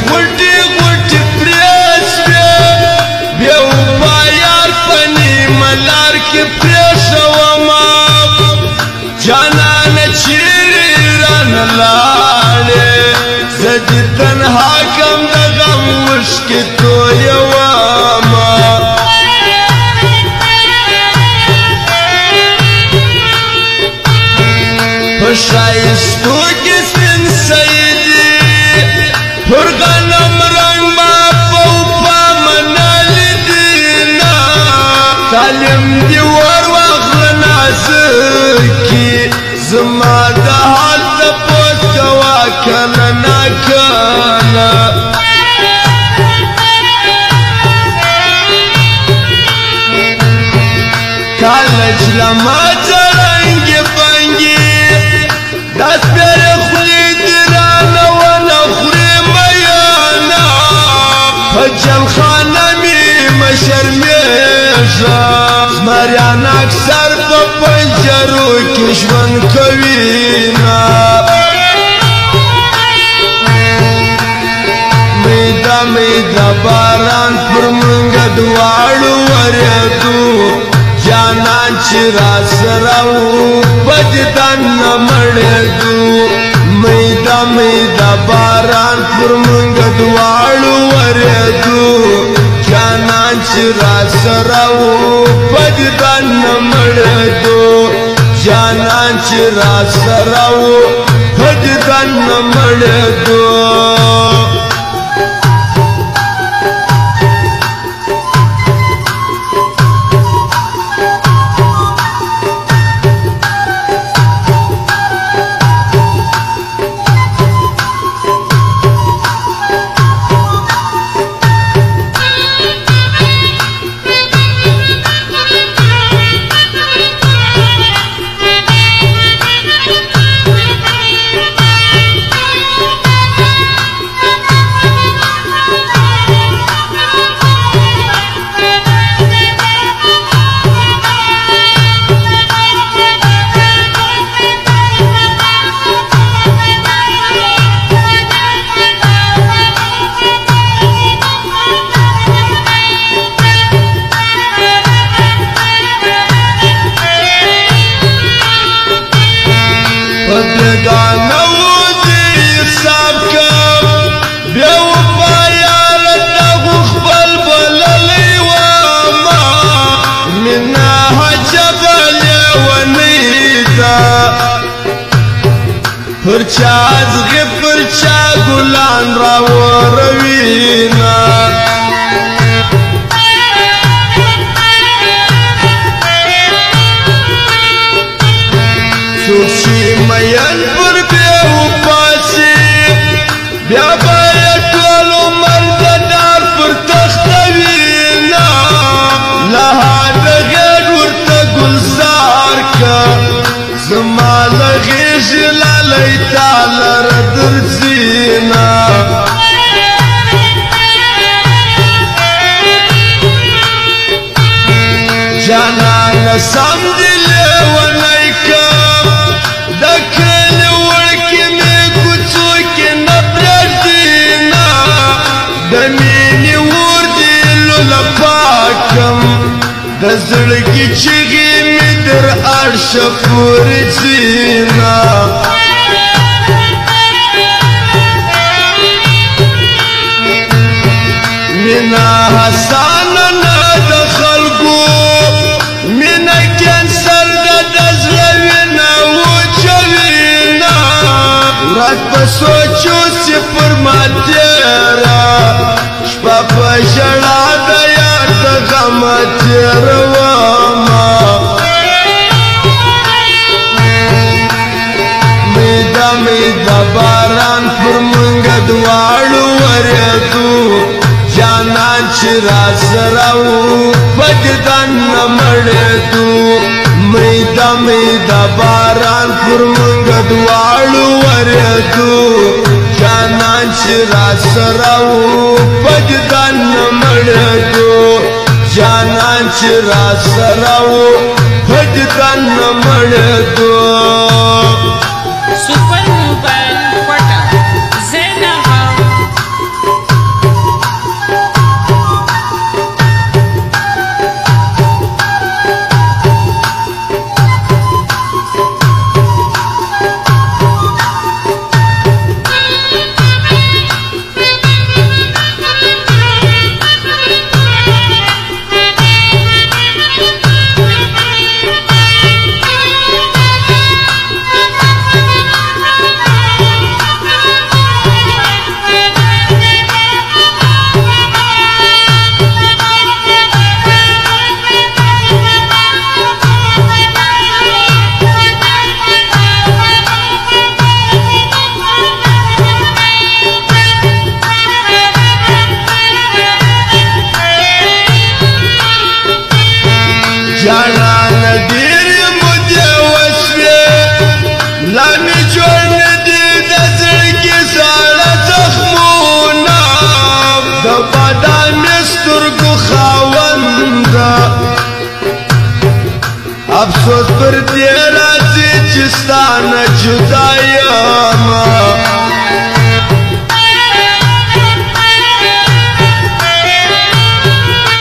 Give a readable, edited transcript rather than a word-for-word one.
غټي غټي پریشوي بیا وپایار پنی ملار کې پریشوما جانان چیرې رانه لاړې زه دې تنها کم د غم وشکې تویوما په ښایستو کې سپین سیدي پر غنم رنګ ما په وفا منلي دينا تعلیم دې ور واخله نازکي زما د حال تپوس کوه کله ناکله کله چې له ما څرنګې بنګي دا سپېرې خولې دې رانه ونه خورې میانه په جلخانه مې مه شرمېږه زمریان اکثر په پنجرو کې ژوند کوینه میده میده باران پر مونږه دواړو ورېدو جانان چې راسره و په دیدن نه مړېدو میده میده باران پر مونږه دواړو ورېدو جانان چې راسره و په دیدن نه مړېدو جانان چې راسره و په دیدن نه مړېدو پر چا ازغی پر چا گلان را وروینا سوچی مین پر بیو پاسی بیا بایا طول عمر دار پر تختوینا لها دغیر ورطا گلزار کا زما لغیش لالی تالر درزینا جانان سم دلی ونی کم دکل ورکی می کچو کی نپردینا دمینی وردی لپاکم دزرگی چگی می در عرش پورزینا مینا حسان نا دخلگو مینا کینسر دا دزلوینا وچوینا رات پا سوچو سی پر ما تیرا شپا پا جڑا دا یار دا غم تیرواما میدا میدا باران پر منگا دوارو وریدو جانان چې راسره و په دیدن نه مړېدو میده میده باران پر مونږ دواړو ورېدو جانان چې راسره و په دیدن نه مړېدو جانان چې راسره و په دیدن نه مړېدو Super Mobile Quarter Zainab افسوس پر دې راځي چې ستا نه جدا یم